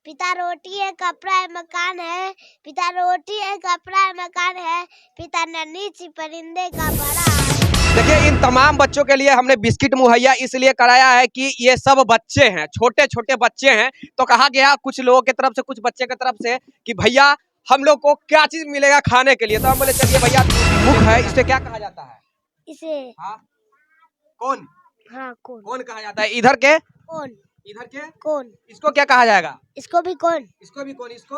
पिता रोटी है, कपड़ा है, मकान है। पिता रोटी है, कपड़ा है, मकान है। पिता नन्ही सी परिंदे का बड़ा है। देखिए, इन तमाम बच्चों के लिए हमने बिस्किट मुहैया इसलिए कराया है कि ये सब बच्चे हैं, छोटे छोटे बच्चे हैं। तो कहा गया कुछ लोगों की तरफ से, कुछ बच्चे की तरफ से कि भैया हम लोग को क्या चीज मिलेगा खाने के लिए। तो हम बोले चलिए भैया, मुख है, इसे क्या कहा जाता है? इसे हाँ, कौन? हाँ कौन कौन कहा जाता है? इधर के, कौन इधर के, कौन इसको क्या कहा जाएगा? इसको भी कौन इसको भी कौन, इसको,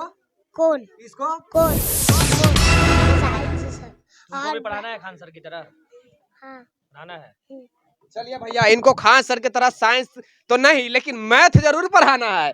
कौन इसको कौन तुमको भी पढ़ाना है खान सर की तरह? हाँ पढ़ाना है। चलिए भैया, इनको खान सर की तरह साइंस तो नहीं, लेकिन मैथ जरूर पढ़ाना है।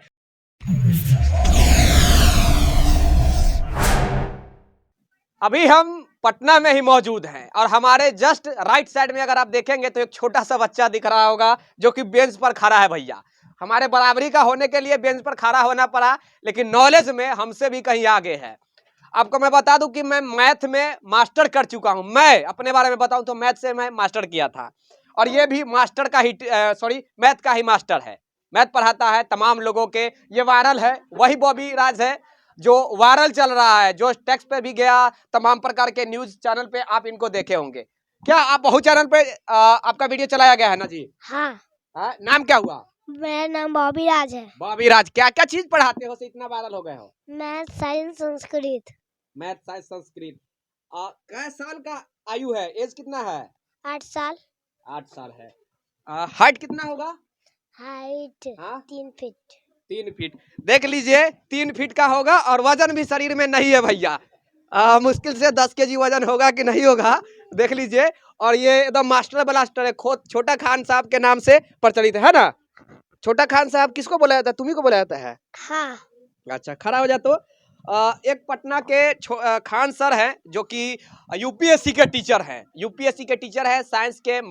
अभी हम पटना में ही मौजूद हैं और हमारे जस्ट राइट साइड में अगर आप देखेंगे तो एक छोटा सा बच्चा दिख रहा होगा जो कि बेंच पर खड़ा है। भैया, हमारे बराबरी का होने के लिए बेंच पर खड़ा होना पड़ा, लेकिन नॉलेज में हमसे भी कहीं आगे है। आपको मैं बता दूं कि मैं मैथ में मास्टर कर चुका हूं। मैं अपने बारे में बताऊं तो मैथ से मैं मास्टर किया था, और ये भी मास्टर का ही मैथ का ही मास्टर है। मैथ पढ़ाता है तमाम लोगों के। ये वायरल है, वही बॉबी राज है जो वायरल चल रहा है, जो टेक्स्ट पे भी गया, तमाम प्रकार के न्यूज चैनल पे आप इनको देखे होंगे। क्या आप बहु चैनल पे आपका वीडियो चलाया गया है ना जी? हाँ। नाम क्या हुआ? मेरा नाम बॉबी राज है। बॉबी राज, क्या क्या चीज पढ़ाते हो से इतना वायरल हो गए हो? Math, science, Sanskrit. Math, science, Sanskrit. कै साल का आयु है? एज कितना है? 8 साल। 8 साल है। हाइट कितना होगा? हाइट हाँ? 3 फीट। 3 फीट। देख लीजिए, 3 फीट का होगा और वजन भी शरीर में नहीं है भैया। मुश्किल से 10 केजी वजन होगा कि नहीं होगा, देख लीजिए। और ये एकदम मास्टर ब्लास्टर है, छोटा खान साहब के नाम से प्रचलित है ना? छोटा खान साहब किसको बोला जाता है? तुम्ही को बोला जाता है? हाँ। अच्छा, खड़ा हो जा। तो एक पटना के खान सर हैं जो कि यूपीएससी के टीचर हैं। यूपीएससी के टीचर है, साइंस के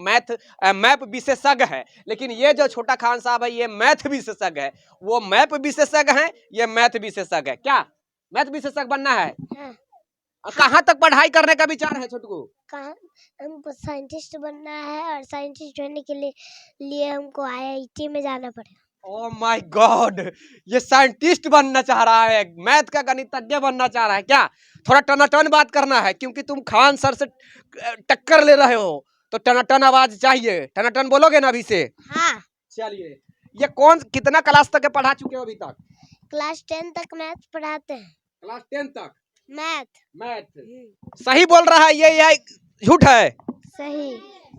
मैथ विशेषज्ञ है। लेकिन ये जो छोटा खान साहब है ये मैथ विशेषज्ञ है। वो मैथ विशेषज्ञ हैं, ये मैथ विशेषज्ञ है। क्या मैथ विशेषज्ञ बनना है? हाँ। कहाँ तक पढ़ाई करने का विचार है छोटू? कहाँ हमको साइंटिस्ट बनना है, और साइंटिस्ट बनने के लिए हमको आईआईटी में जाना पड़ेगा। ओह माय गॉड, ये साइंटिस्ट बनना चाह रहा है, मैथ का गणितज्ञ बनना चाह रहा है। क्या थोड़ा टनाटन बात करना है, क्योंकि तुम खान सर से टक्कर ले रहे हो, तो टनाटन आवाज चाहिए। टनाटन बोलोगे ना अभी से? हाँ। चलिए, ये कौन कितना क्लास तक पढ़ा चुके हो अभी तक? क्लास 10 तक मैथ पढ़ाते हैं। क्लास 10 तक मैथ। सही बोल रहा है ये झूठ है? सही।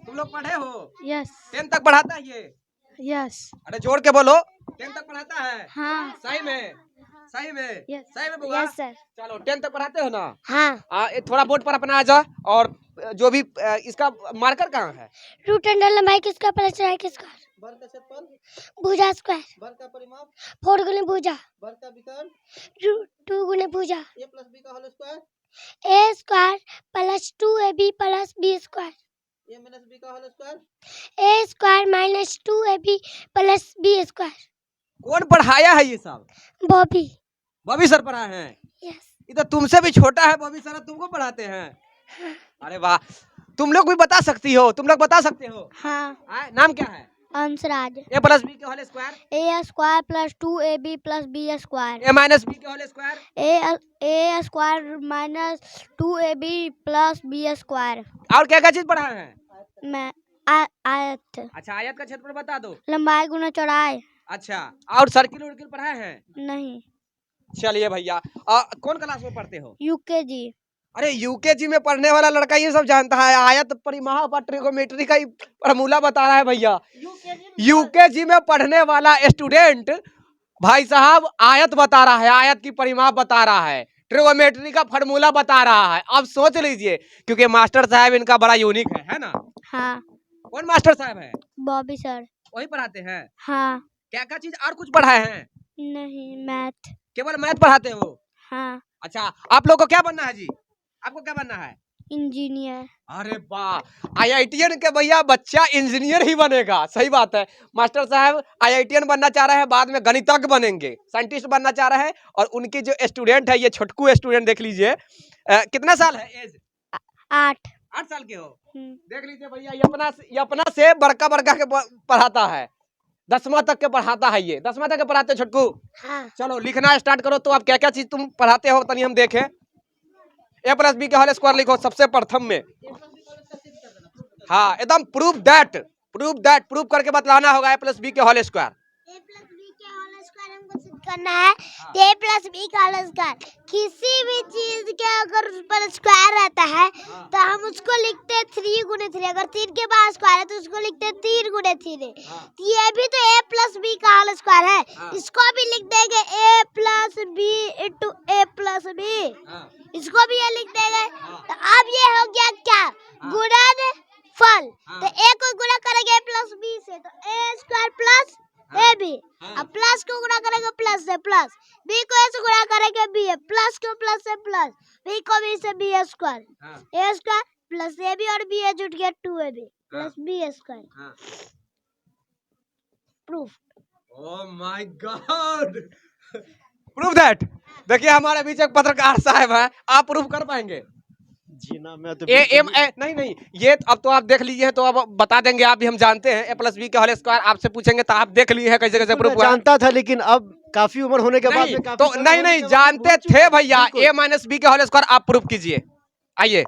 तुम लोग पढ़े हो? यस। 10 तक पढ़ाता है ये? यस। अरे जोड़ के बोलो, 10 तक पढ़ाता है? हाँ। सही में? सही में? यस। सही में बुआ? Yes sir. चलो, 10 तक पढ़ाते हो ना? हाँ। थोड़ा बोर्ड पर अपना आ जा। और जो भी इसका मार्कर कहाँ है? रूट अंडर लंबाई किसका प्लस है किसका? वर्ग का क्षेत्रफल, भुजा स्क्वायर। वर्ग का परिमाप, 4 गुने भुजा, वर्ग का विकर्ण, 2 गुने भुजा, a प्लस b का whole square, a square plus 2ab plus b square, a minus b का whole square, a square minus 2ab plus b square. कौन पढ़ाया है ये सब? बॉबी। बॉबी सर पढ़ाए हैं? यस। ये तो तुमसे भी छोटा है। बॉबी सर तुमको पढ़ाते हैं? अरे वाह, तुम लोग भी बता सकती हो, तुम लोग बता सकते हो? हाँ। नाम क्या है? अंशराज। a प्लस b के whole square, a square plus 2ab plus b square, a minus b के whole square, a square minus 2ab plus b square. और क्या क्या चीज पढ़ाए हैं? मैं आयत। अच्छा, आयत का क्षेत्रफल बता दो। लंबाई गुना चौड़ाई। अच्छा, और सर्किल उर्किल पढ़ाए हैं? नहीं। चलिए भैया, कौन क्लास में पढ़ते हो? यूकेजी। अरे यूकेजी में पढ़ने वाला लड़का ये सब जानता है? आयत परिमाप और ट्रिगोनोमेट्री का ही फॉर्मूला बता रहा है भैया। यूकेजी में पढ़ने वाला स्टूडेंट भाई साहब आयत बता रहा है, आयत की परिमाप बता रहा है, ट्रिगोनोमेट्री का फॉर्मूला बता रहा है। अब सोच लीजिए, क्योंकि मास्टर साहब इनका बड़ा यूनिक है ना? हाँ। कौन मास्टर साहब है? बॉबी सर। वही पढ़ाते हैं? हाँ। क्या क्या चीज और कुछ पढ़ाए हैं? नहीं, मैथ। केवल मैथ पढ़ाते हो? हाँ। अच्छा, आप लोग को क्या बनना है जी? आपको क्या बनना है? इंजीनियर। अरे वाह, आईआईटीएन के भैया बच्चा इंजीनियर ही बनेगा। सही बात है। मास्टर साहब आईआईटीएन बनना चाह रहे हैं, बाद में गणितज्ञ बनेंगे, साइंटिस्ट बनना चाह रहे हैं। और उनकी जो स्टूडेंट है, ये छोटकू स्टूडेंट देख लीजिए, कितना साल है एज? 8। 8 साल के हो? देख लीजिए भैया, ये अपना से बड़का बड़का के पढ़ाता है। 10वां तक के पढ़ाता है ये, 10वां तक के पढ़ाते हो छोटकू? हाँ चलो लिखना स्टार्ट करो। तो आप क्या क्या चीज तुम पढ़ाते हो तनी हम देखें। ए प्लस बी के होल स्क्वायर लिखो सबसे प्रथम में। हाँ एकदम प्रूव करके बतलाना होगा ए प्लस बी के होल स्क्वायर। ए प्लस बी के होल स्क्वायर हमको सिद्ध करना है। ए प्लस बी का होल स्क्वायर, किसी भी चीज के अगर ऊपर स्क्वायर रहता है तो हम उसको लिखते हैं 3 गुणे 3। अगर 3 के बाद स्क्वायर है तो उसको लिखते हैं 3 गुणे 3। ये भी तो ए प्लस बी का होल स्क्वायर है, इसको भी लिख देंगे ए प्लस बी इंटू ए प्लस बी, इसको भी ये लिख देंगे। तो अब ये हो गया क्या, गुणन फल। तो ए को गुणा करेंगे ए प्लस बी से तो ए स्क्वायर प्लस ए बी, अब प्लस को गुणा करेंगे प्लस से प्लस, बी को ए से गुणा करेंगे बी ए, प्लस को प्लस से प्लस, बी को बी से B square, A square plus A B और बी ए जुट गया 2ab plus B square. Proof. Oh my God, prove that. देखिए हमारे बीच एक पत्रकार साहब हैं, आप प्रूव कर पाएंगे? जी ना, मैं तो नहीं ये अब तो आप देख लीजिए, तो अब बता देंगे आप भी, हम जानते हैं ए प्लस बी के होल स्क्वायर आपसे पूछेंगे तो आप देख लिए हैं कैसे कैसे प्रूफ हुआ। जानता था, लेकिन अब काफी उम्र होने के बाद नहीं, तो नहीं जानते थे भैया। ए माइनस बी के होल स्क्वायर आप प्रूफ कीजिए। आइए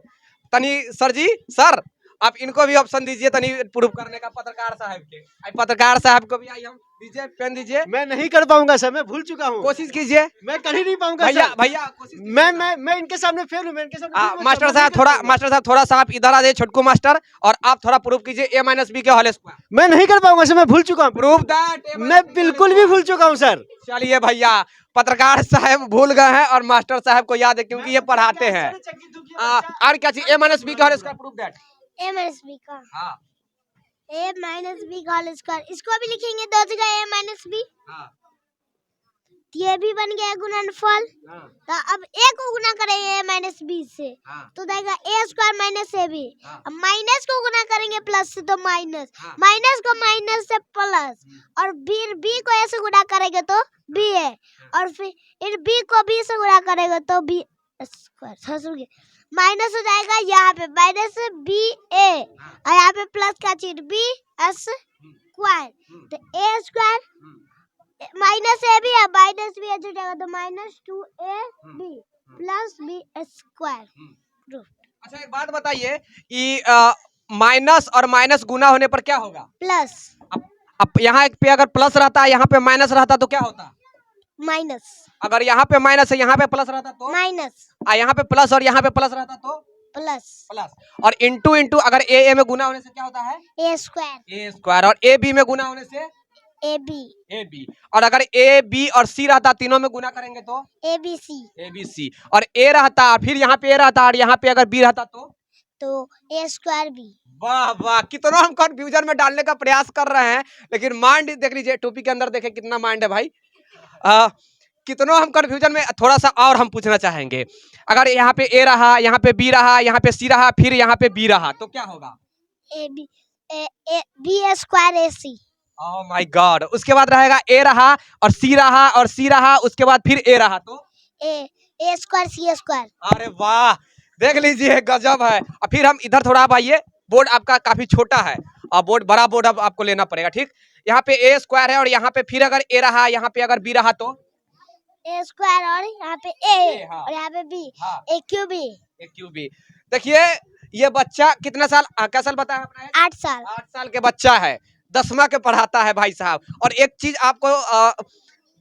तनी सर जी, सर आप इनको भी ऑप्शन दीजिए तनी प्रूफ करने का, पत्रकार साहब के। पत्रकार साहब को भी आई हम दीजिए, पेन दीजिए। मैं नहीं कर पाऊंगा सर, मैं भूल चुका हूँ। कोशिश कीजिए। मैं कर ही नहीं पाऊंगा भैया सर। भैया मैं इनके सामने फेल हूँ, मैं इनके सामने मास्टर साहब थोड़ा सा आप इधर आ जाइए छोटकू मास्टर, और आप थोड़ा प्रूफ कीजिए ए माइनस बी के होल स्क्वायर। मैं नहीं कर पाऊंगा सर, मैं भूल चुका हूँ। प्रूफ दैट मैं बिल्कुल भी भूल चुका हूँ सर। चलिए भैया, पत्रकार साहब भूल गए हैं और मास्टर साहब को याद है क्योंकि ये पढ़ाते हैं। और क्या चीज, ए माइनस बी का whole square proof that. A minus B का, हाँ ए माइनस बी का होल स्क्वायर, इसको भी लिखेंगे दो जगह ए माइनस बी। ये भी बन गया गुणनफल। तो अब ए को गुना करेंगे ए माइनस बी से तो देगा ए स्क्वायर माइनस ए बी। अब माइनस को गुना करेंगे प्लस से तो माइनस, माइनस को माइनस से प्लस, और फिर बी को ए से गुना करेंगे तो बी ए, और फिर बी को बी से गुना करेंगे तो बी स्क्वायर। माइनस हो जाएगा यहाँ पे माइनस बी ए, और यहाँ पे प्लस का चिन्ह बी स्क्वायर। तो ए स्क्वायर माइनस ए बी है, माइनस बी जुड़ जाएगा तो minus 2ab plus B square. अच्छा एक बात बताइए कि माइनस और माइनस गुना होने पर क्या होगा? प्लस। अब यहाँ पे अगर प्लस रहता है, यहाँ पे माइनस रहता तो क्या होता? माइनस। अगर यहाँ पे माइनस है यहाँ पे प्लस रहता तो माइनस, यहाँ पे प्लस और यहाँ पे प्लस रहता तो प्लस। और इंटू अगर ए में गुना होने से क्या होता है? ए स्क्वायर। और ए बी में गुना होने से ए बी। और अगर ए बी और सी रहता तीनों में गुना करेंगे तो ए बी सी। और ए रहता फिर यहाँ पे ए रहता और यहाँ पे अगर बी रहता तो ए स्क्वायर बी। वाह वाह, कितना हम कंफ्यूजन में डालने का प्रयास कर रहे हैं, लेकिन माइंड देख लीजिए, टोपी के अंदर देखे कितना माइंड है भाई। कितना हम कंफ्यूजन में। थोड़ा सा और हम पूछना चाहेंगे, अगर यहाँ पे ए रहा, यहाँ पे बी रहा, यहाँ पे सी रहा, फिर यहाँ पे बी रहा तो क्या होगा? B square A C. Oh my God. उसके बाद रहेगा ए रहा और सी रहा और सी रहा, उसके बाद फिर ए रहा तो ए स्क्वायर सी स्क्वायर। अरे वाह, देख लीजिए गजब है। और फिर हम इधर थोड़ा आप आइए, बोर्ड आपका काफी छोटा है और बोर्ड बड़ा बोर्ड अब आपको लेना पड़ेगा, ठीक। यहाँ पे ए स्क्वायर है और यहाँ पे फिर अगर ए रहा, यहाँ पे अगर बी रहा तो ए स्क्वायर, और यहाँ पे ए हाँ। और यहाँ पे बी, ए क्यूब बी। देखिए ये बच्चा कितना साल, क्या साल बताया आपने? 8 साल। 8 साल के बच्चा है, 10वां के पढ़ाता है भाई साहब। और एक चीज आपको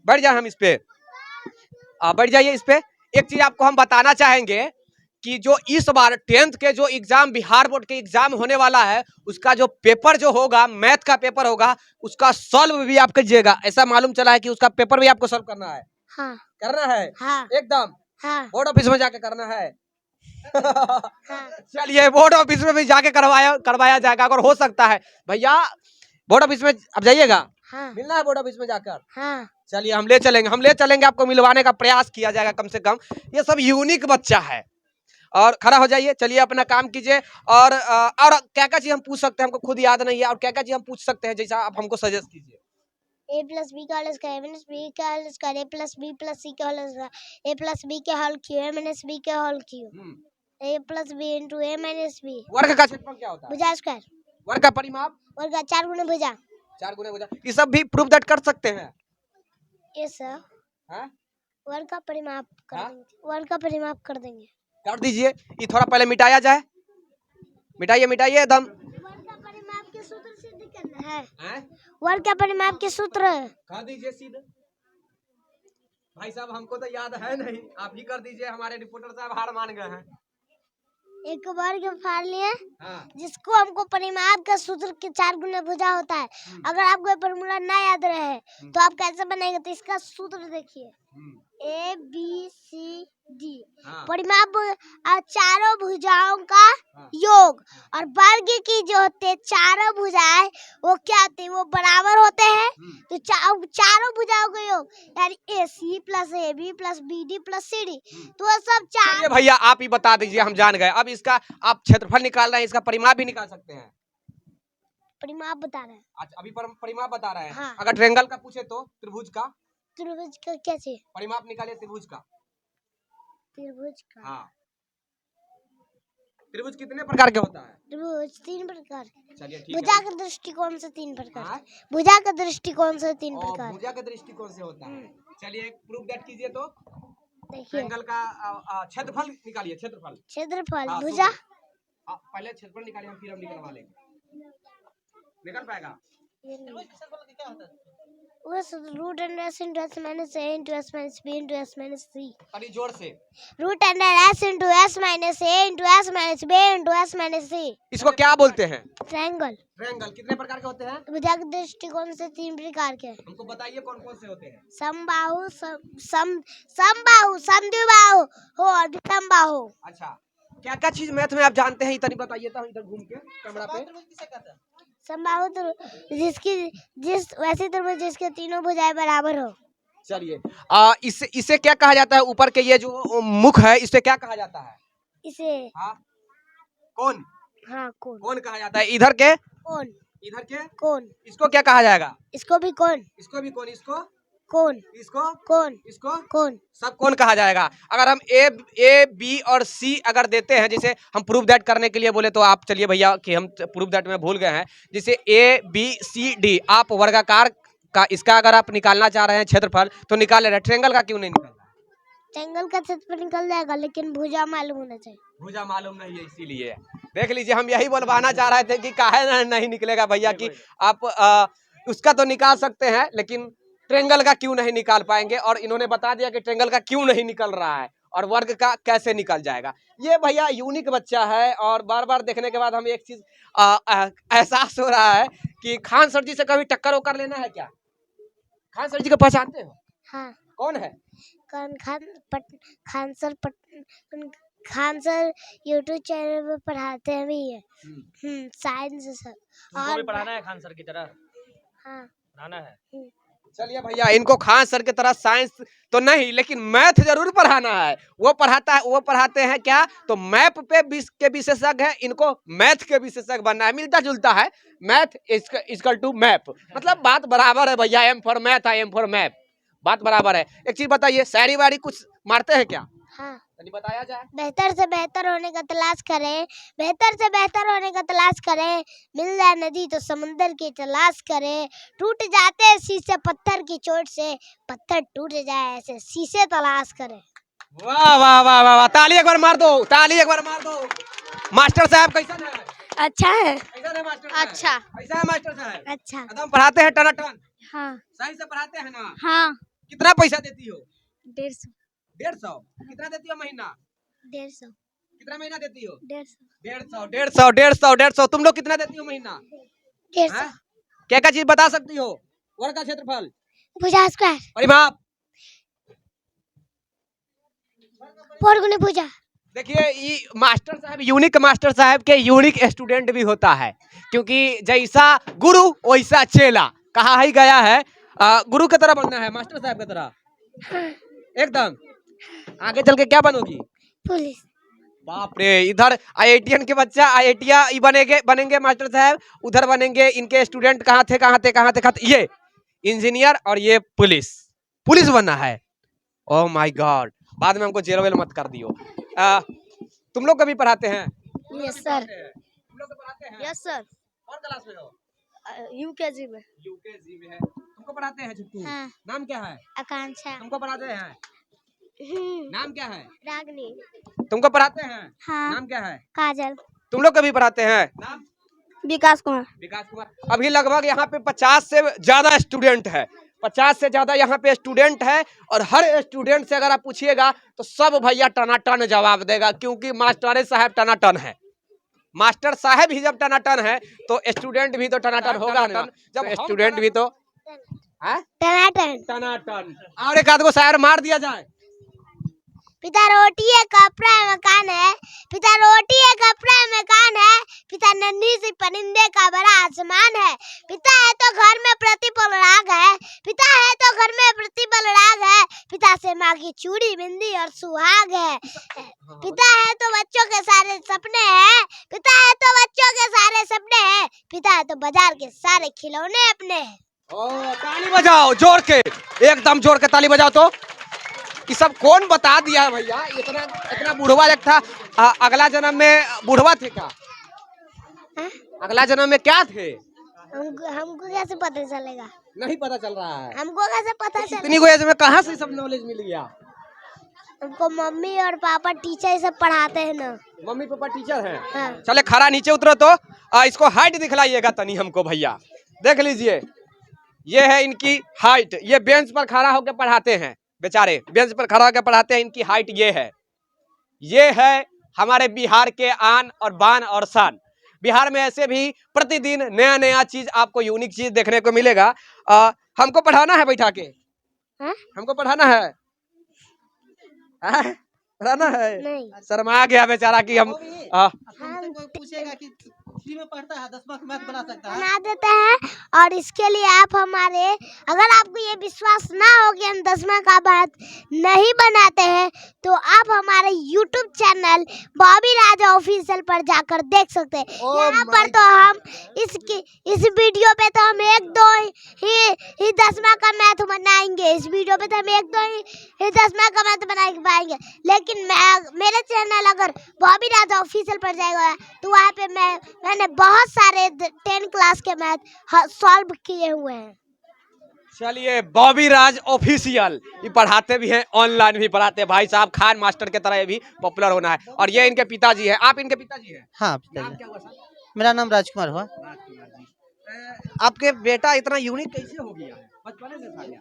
बैठ जाए, हम इस पे बैठ जाइए इस पे। एक चीज आपको हम बताना चाहेंगे कि जो इस बार 10th के जो एग्जाम, बिहार बोर्ड के एग्जाम होने वाला है, उसका जो पेपर जो होगा, मैथ का पेपर होगा, उसका सॉल्व भी आप कीजिएगा। ऐसा मालूम चला है कि उसका पेपर भी आपको सॉल्व करना है। हाँ। करना है? हाँ। एकदम। हाँ। बोर्ड ऑफिस में जाके करना है। हाँ। चलिए बोर्ड ऑफिस में भी जाके करवाया जाएगा अगर हो सकता है। भैया बोर्ड ऑफिस में अब जाइएगा। हाँ। मिलना है बोर्ड ऑफिस में जाकर। हाँ। चलिए हम ले चलेंगे, आपको मिलवाने का प्रयास किया जाएगा कम से कम। ये सब यूनिक बच्चा है। और खड़ा हो जाइए, चलिए अपना काम कीजिए। और क्या क्या चीज हम पूछ सकते हैं, हमको खुद याद नहीं है, और क्या क्या चीज हम पूछ सकते हैं, जैसा आप हमको सजेस्ट कीजिए। ए प्लस बी का होल स्क्वायर, ए माइनस बी का होल स्क्वायर, ए प्लस बी प्लस सी का होल स्क्वायर, ए प्लस बी के होल क्यूब, ए माइनस बी के होल क्यूब, ए प्लस बी इंटू ए माइनस बी। वर्ग का क्षेत्रफल क्या होता है? भुजा स्क्वायर। वर्ग का परिमाप? वर्ग का 4 गुना भुजा। 4 गुना भुजा, ये सब भी प्रूफ दैट कर सकते हैं। ये सब हाँ? वर्ग का परिमाप कर हाँ? देंगे, वर्ग का परिमाप कर देंगे। कर दीजिए, ये थोड़ा पहले मिटाया जाए, मिटाइए मिटाइए एकदम। वर्ग का परिमाप के सूत्र सिद्ध करना है। हैं? वर्ग का परिमाप के सूत्र कर दीजिए सीधे। भाई साहब हमको तो याद है नहीं, आप ही कर दीजिए, हमारे रिपोर्टर साहब हार मान गए हैं। एक वर्ग फाड़ लिए, हाँ। जिसको हमको परिमाप का सूत्र के 4 गुना भुजा होता है। अगर आपको ये फॉर्मूला ना याद रहे तो आप कैसे बनाएंगे, तो इसका सूत्र देखिए, A B C D हाँ। परिमाप चारों भुजाओं का योग, और वर्ग की जो होते हैं चारों भुजाएं वो क्या होते हैं, वो बराबर होते हैं। तो चारों भुजाओं का योग यानी AC plus AB plus BD plus CD, तो वो सब चार। ये भैया आप ही बता दीजिए, हम जान गए। अब इसका आप क्षेत्रफल निकाल रहे हैं, इसका परिमाप भी निकाल सकते हैं। परिमाप बता रहे हैं। अच्छा, अभी परिमाप बता रहे हैं। हाँ। अगर ट्रायंगल का पूछे तो त्रिभुज का त्रिभुज का क्या चाहिए? परिमाप निकालिए, त्रिभुज का। त्रिभुज का हाँ, त्रिभुज कितने प्रकार के होता है? त्रिभुज 3 प्रकार के। चलिए ठीक भुजा है। के दृष्टिकोण से 3 प्रकार हाँ? के। भुजा के दृष्टिकोण से 3 और प्रकार। भुजा के दृष्टिकोण से होता है। चलिए एक प्रूफ दैट कीजिए तो। देखिए ट्रायंगल का क्षेत्रफल निकालिए, क्षेत्रफल। क्षेत्रफल हाँ, भुजा पहले क्षेत्रफल निकालिए, फिर हम निकलवा लेंगे। निकल पाएगा? Root under s into s minus a into s minus b into s minus c. अरे जोर से। Root under s into s minus a into s minus b into s minus c. इसको क्या बोलते हैं? ट्रायंगल। ट्रायंगल कितने प्रकार के होते हैं? भुजा के दृष्टिकोण से 3 प्रकार के। हमको बताइए कौन कौन से होते हैं? समबाहु समबाहु समद्विबाहु हो और विषमबाहु। अच्छा, क्या क्या चीज मैथ में आप जानते हैं, इतनी बताइए तो, इधर घूम के कैमरा पे। समबाहु वैसे त्रिभुज जिसके तीनों भुजाएं बराबर हो। चलिए, इसे क्या कहा जाता है? ऊपर के ये जो मुख है, इसे क्या कहा जाता है? इसे हाँ? कौन? हाँ कोण। कौन कहा जाता है? इधर के? कोण। इधर के? कोण। इसको क्या कहा जाएगा? इसको भी कोण। इसको भी कौन? इसको कोण। इसको कोण। इसको कोण। सब कौन कहा जाएगा। अगर हम ए बी और सी अगर देते हैं, जैसे हम प्रूफ दैट करने के लिए बोले तो आप चलिए भैया कि हम प्रूफ दैट में भूल गए हैं। जैसे ए बी सी डी, आप वर्गाकार का इसका अगर आप निकालना चाह रहे हैं क्षेत्रफल तो निकाल ले रहे हैं, ट्रायंगल का क्यों नहीं निकल रहा है? ट्रायंगल का क्षेत्रफल निकल जाएगा, लेकिन भुजा मालूम होना चाहिए। भुजा मालूम नहीं है, इसीलिए देख लीजिए, हम यही बोलवाना चाह रहे थे कि काहे नहीं निकलेगा भैया, कि आप उसका तो निकाल सकते हैं लेकिन ट्रायंगल का क्यों नहीं निकाल पाएंगे। और इन्होंने बता दिया कि ट्रायंगल का क्यों नहीं निकल रहा है और वर्ग का कैसे निकल जाएगा। ये भैया यूनिक बच्चा है, और बार बार देखने के बाद हमें एक चीज एहसास हो रहा है कि खान सर जी से कभी टक्कर होकर लेना है क्या? खान सर जी को पहचानते हो? हाँ। कौन है? खान सर यूट्यूब चैनल पे पढ़ाते हैं भी है। Science sir. तुमको भी पढ़ाना है खान सर की तरह? हाँ पढ़ाना है। चलिए भैया, इनको खान सर की तरह साइंस तो नहीं लेकिन मैथ जरूर पढ़ाना है। वो पढ़ाते हैं क्या? तो मैप पे के विशेषज्ञ है, इनको मैथ के विशेषज्ञ बनना है। मिलता जुलता है, मैथ इक्वल टू मैप, मतलब बात बराबर है भैया। M for math, I M for map, बात बराबर है। एक चीज बताइए, शायरी वारी कुछ मारते हैं क्या? हाँ। बताया जाए। बेहतर से बेहतर होने का तलाश करें, बेहतर से बेहतर होने का तलाश करें। मिल जाए नदी तो समुंदर की तलाश करें। टूट जाते हैं शीशे पत्थर की चोट से, पत्थर टूट जाए ऐसे शीशे तलाश करें। वाह वाह वाह वाह, ताली एक बार मार दो, ताली एक बार मार दो। मास्टर साहब कैसा है? अच्छा है। कैसा है मास्टर साहब? अच्छा। कैसा है मास्टर साहब? अच्छा। एकदम पढ़ाते हैं टनाटन? हाँ। सही से पढ़ाते हैं ना? हाँ। कितना पैसा देती हो? 150। 150? कितना देती हो महीना? 150। कितना महीना देती हो? 150। 150। तुम लोग कितना देती हो महीना? 150। क्या क्या चीज बता सकती हो? वर्ग का क्षेत्रफल, भुजा स्क्वायर, परिमाप। वर्ग भुजा। देखिए, ये मास्टर साहब यूनिक, मास्टर साहब के यूनिक स्टूडेंट भी होता है, क्योंकि जैसा गुरु वैसा चेला कहा ही गया है। गुरु की तरह बनना है, मास्टर साहब की तरह एकदम। आगे चल के क्या बनोगी? पुलिस। बाप रे, इधर IITian के बच्चा IITian बनेंगे मास्टर साहब, उधर बनेंगे इनके स्टूडेंट कहाँ थे ये इंजीनियर, और ये पुलिस बनना है। ओह माय गॉड, बाद में हमको जेल वेल मत कर दियो। तुम लोग कभी पढ़ाते हैं? Yes sir. तुम लोग पढ़ाते हैं? Yes sir. कौन क्लास में हो? यूकेजी में। यूकेजी में है। तुमको पढ़ाते हैं छुट्टू? हाँ। नाम क्या है? आकांक्षा। तुमको पढ़ाते हैं? नाम क्या है? रागनी। तुमको पढ़ाते हैं? हाँ। नाम क्या है? काजल। तुम लोग कभी पढ़ाते हैं? नाम? विकास कुमार। विकास कुमार। अभी लगभग यहाँ पे 50 से ज्यादा स्टूडेंट है। 50 से ज्यादा यहाँ पे स्टूडेंट है और हर स्टूडेंट से अगर आप पूछिएगा तो सब भैया टनाटन जवाब देगा, क्योंकि मास्टर साहब टनाटन है। मास्टर साहब ही जब टनाटन है तो स्टूडेंट भी तो टनाटन होगा ना। जब स्टूडेंट भी तो टनाटन। टनाटन। और एक आध को शायर मार दिया जाए। पिता रोटी है कपड़ा है मकान है, पिता रोटी है कपड़ा है मकान है, पिता नन्ही सी परिंदे का बड़ा आसमान है, पिता है तो घर में प्रतिपल राग है, पिता है तो घर में प्रतिपल राग है, पिता से माँ की चूड़ी बिंदी और सुहाग है, पिता है तो बच्चों के सारे सपने हैं, पिता है तो बच्चों के सारे सपने हैं, पिता है तो बाजार के सारे खिलौने अपने हैं। ताली बजाओ जोर के, एकदम जोर के ताली बजाओ। तो ये सब कौन बता दिया है भैया? इतना इतना बुढ़वा एक था। अगला जन्म में बुढ़वा थे क्या? अगला जन्म में क्या थे? हमको कैसे पता चलेगा? नहीं पता चल रहा है। हमको कैसे पता चलेगा? इतनी को एज में कहाँ से सब नॉलेज मिल गया? हमको मम्मी और पापा टीचर सब पढ़ाते हैं ना। मम्मी पापा टीचर हैं? हाँ। चले खरा नीचे उतरो तो इसको हाइट दिखलाइएगा तनी हमको भैया। देख लीजिए, ये है इनकी हाइट। ये बेंच पर खड़ा होकर पढ़ाते हैं, बेचारे बेंच पर खड़ा होकर पढ़ाते हैं। इनकी हाइट ये है हमारे बिहार के आन और बान और शान। बिहार में ऐसे भी प्रतिदिन नया नया चीज आपको यूनिक चीज देखने को मिलेगा। हमको पढ़ाना है बैठा के? हमको पढ़ाना है? पढ़ाना है? नहीं। शर्मा गया बेचारा कि हम पूछेगा कि फ्री में पढ़ता है 10 मैथ बना सकता है, बना देते हैं। और इसके लिए आप हमारे, अगर आपको ये विश्वास ना हो कि हम 10वां का मैथ नहीं बनाते हैं तो आप हमारे YouTube चैनल बॉबी राजा ऑफिशियल पर जाकर देख सकते हैं। यहाँ पर तो हम इस वीडियो पे तो हम एक दो ही 10वां का मैथ बनाएंगे। इस वीडियो पे तो हम एक दो ही 10वां का मैथ बना पाएंगे, लेकिन मेरे चैनल अगर बॉबी राजा ऑफिशियल पर जाएगा तो वहाँ पे मैंने बहुत सारे 10 क्लास के मैथ सॉल्व किए हुए हैं। चलिए, बॉबी राज ऑफिशियल ये पढ़ाते भी हैं, ऑनलाइन भी पढ़ाते हैं। भाई साहब खान मास्टर के तरह ये भी पॉपुलर होना है। और ये इनके पिताजी हैं। आप इनके पिताजी हैं? हाँ नाम क्या हुआ सर? मेरा नाम राजकुमार हुआ। राजकुमार जी। आपके बेटा इतना यूनिक कैसे हो गया है? बचपन से था क्या?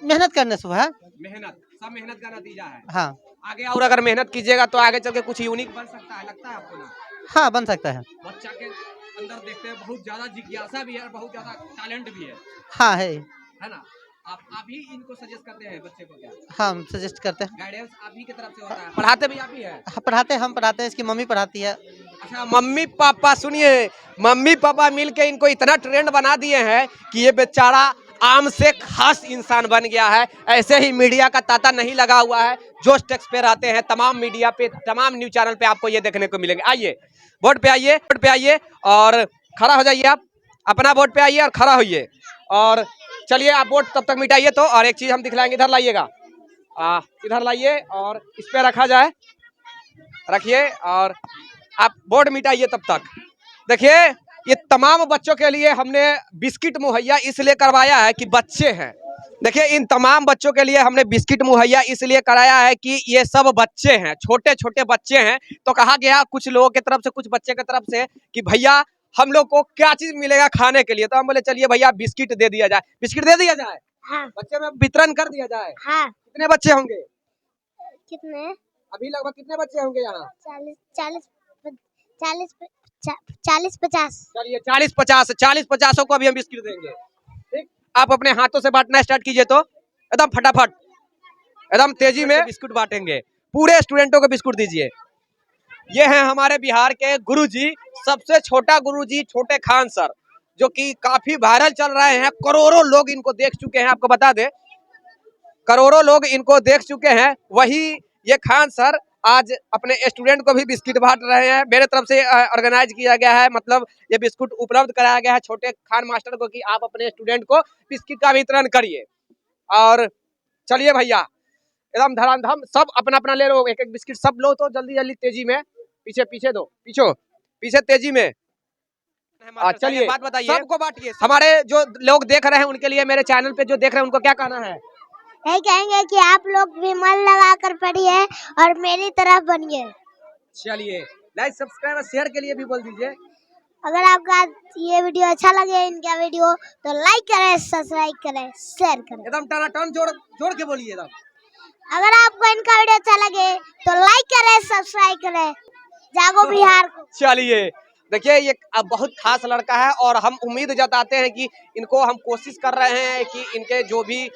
मेहनत करने से हुआ है। मेहनत, सब मेहनत का नतीजा है। हाँ आगे और अगर मेहनत कीजिएगा तो आगे चल के कुछ यूनिक बन सकता है, लगता है आपको ना? हाँ बन सकता है। बच्चा के अंदर देखते हैं बहुत ज्यादा जिज्ञासा भी है और बहुत ज्यादा टैलेंट भी है हाँ है ना? आप ही इनको सजेस्ट करते हैं बच्चे को क्या? हाँ हम सजेस्ट करते हैं। गाइडेंस आप ही की तरफ से होता है? पढ़ाते भी आप ही है? हाँ, पढ़ाते हम पढ़ाते हैं, इसकी मम्मी पढ़ाती है। अच्छा, मम्मी पापा सुनिए, मम्मी पापा मिलके इनको इतना ट्रेंड बना दिए हैं कि ये बेचारा आम से खास इंसान बन गया है। ऐसे ही मीडिया का तांता नहीं लगा हुआ है। जो टेक्स पे रहते हैं तमाम मीडिया पे, तमाम न्यूज चैनल पे आपको ये देखने को मिलेंगे। आइए वोट पे आइए, वोट पे आइए और खड़ा हो जाइए। आप अपना वोट पे आइए और खड़ा होइए। और चलिए आप वोट तब तक मिटाइए। तो और एक चीज हम दिखलाएंगे, इधर लाइएगा, इधर लाइए और इस पे रखा जाए, रखिए और आप वोट मिटाइए तब तक। देखिए, ये तमाम बच्चों के लिए हमने बिस्किट मुहैया इसलिए करवाया है कि बच्चे हैं। देखिए, इन तमाम बच्चों के लिए हमने बिस्किट मुहैया इसलिए कराया है कि ये सब बच्चे हैं, छोटे छोटे बच्चे हैं। तो कहा गया कुछ लोगों की तरफ से, कुछ बच्चे की तरफ से कि भैया हम लोग को क्या चीज मिलेगा खाने के लिए? तो हम बोले चलिए भैया बिस्किट दे दिया जाए। बिस्किट दे दिया जाए? हाँ। बच्चे में वितरण कर दिया जाए। हाँ। कितने बच्चे होंगे? कितने? अभी लगभग कितने बच्चे होंगे यहाँ? 40-50। चलिए 40-50 को अभी हम बिस्किट देंगे। ठीक, आप अपने हाथों से बांटना स्टार्ट कीजिए। तो एकदम फटाफट, एकदम तेजी में बिस्कुट बांटेंगे। पूरे स्टूडेंटों को बिस्कुट दीजिए। ये हैं हमारे बिहार के गुरुजी, सबसे छोटा गुरुजी छोटे खान सर, जो कि काफी वायरल चल रहे हैं। करोड़ों लोग इनको देख चुके हैं। आपको बता दें, करोड़ों लोग इनको देख चुके हैं। वही ये खान सर आज अपने स्टूडेंट को भी बिस्किट बांट रहे हैं। मेरे तरफ से ऑर्गेनाइज किया गया है, मतलब ये बिस्कुट उपलब्ध कराया गया है छोटे खान मास्टर को कि आप अपने स्टूडेंट को बिस्किट का वितरण करिए। और चलिए भैया, एकदम धड़ाधम सब अपना अपना ले लो, एक एक बिस्किट सब लो। तो जल्दी जल्दी तेजी में, पीछे पीछे दो, पीछे तेजी में। चलिए बात बताइए, सबको बांटिए। हमारे जो लोग देख रहे हैं उनके लिए, मेरे चैनल पे जो देख रहे हैं उनको क्या कहना है? यही कहेंगे कि आप लोग भी मन लगा कर पढ़िए और मेरी तरफ बनिए। चलिए लाइक सब्सक्राइब और शेयर के लिए भी बोल दीजिए। अगर आपका ये वीडियो अच्छा लगे, इनका वीडियो, तो लाइक करें, सब्सक्राइब करें, शेयर करें। एकदम टनाटन जोड़ के बोलिए एकदम। अगर आपको इनका वीडियो अच्छा लगे तो लाइक करें, सब्सक्राइब करें। जागो बिहार को। चलिए देखिए, ये अब बहुत खास लड़का है और हम उम्मीद जताते हैं कि इनको, हम कोशिश कर रहे हैं कि इनके जो भी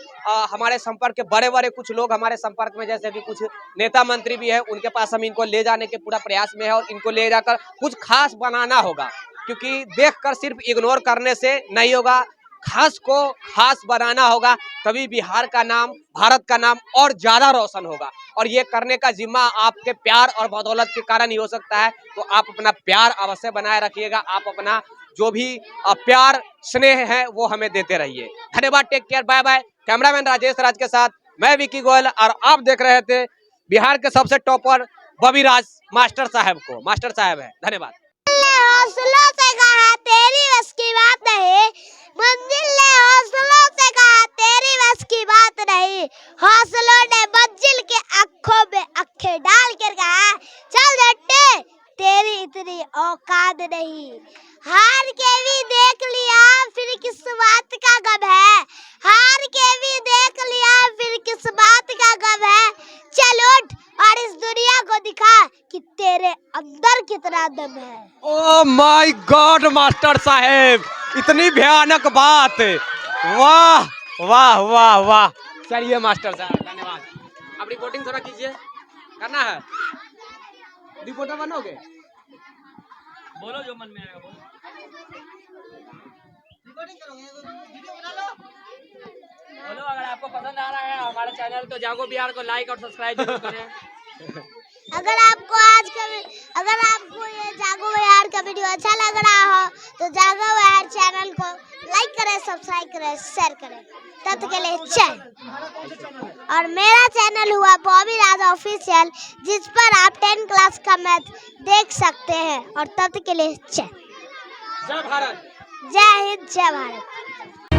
हमारे संपर्क के बड़े कुछ लोग हमारे संपर्क में, जैसे कि कुछ नेता मंत्री भी है, उनके पास हम इनको ले जाने के पूरा प्रयास में है और इनको ले जाकर कुछ खास बनाना होगा, क्योंकि देखकर सिर्फ इग्नोर करने से नहीं होगा, खास को खास बनाना होगा, तभी बिहार का नाम, भारत का नाम और ज्यादा रोशन होगा। और ये करने का जिम्मा आपके प्यार और बदौलत के कारण ही हो सकता है। तो आप अपना प्यार अवश्य बनाए रखिएगा, आप अपना जो भी प्यार स्नेह है वो हमें देते रहिए। धन्यवाद, take care, bye bye. Cameraman Rajesh Raj के साथ मैं विकी गोयल और आप देख रहे थे बिहार के सबसे टॉपर बबी राज मास्टर साहब को। मास्टर साहब है, धन्यवाद। हौसलों से कहा तेरी बस की बात नहीं, मंजिल ने हौसलों से कहा तेरी बस की बात नहीं, हौसलों ने मंजिल के आँखों में आँखें डाल कर कहा चल झट्टे तेरी इतनी औकात नहीं, हार के भी देख लिया फिर किस बात का गम है, हार के भी देख लिया फिर किस बात का गम है, चल उठ और इस दुनिया को दिखा कि तेरे अंदर कितना दम है। ओ माय गॉड मास्टर साहेब, इतनी भयानक बात, वाह वाह वाह वाह। चलिए मास्टर साहब, धन्यवाद। अब रिपोर्टिंग थोड़ा कीजिए, करना है, रिपोर्टर बनोगे? बोलो जो मन में आएगा बोलो। रिकॉर्डिंग करोगे, वीडियो बना लो। बोलो, अगर आपको पसंद आ रहा है हमारा चैनल तो जागो बिहार को लाइक और सब्सक्राइब जरूर करें। अगर आपको ये जागो बिहार का वीडियो अच्छा लग रहा हो तो जागो बिहार चैनल को लाइक करें, सब्सक्राइब करें, शेयर करें। तब के लिए जय। और मेरा चैनल हुआ बॉबी राज ऑफिशियल, जिस पर आप 10 क्लास का मैथ देख सकते हैं। और तब के लिए जय। जय भारत। जय हिंद, जय भारत।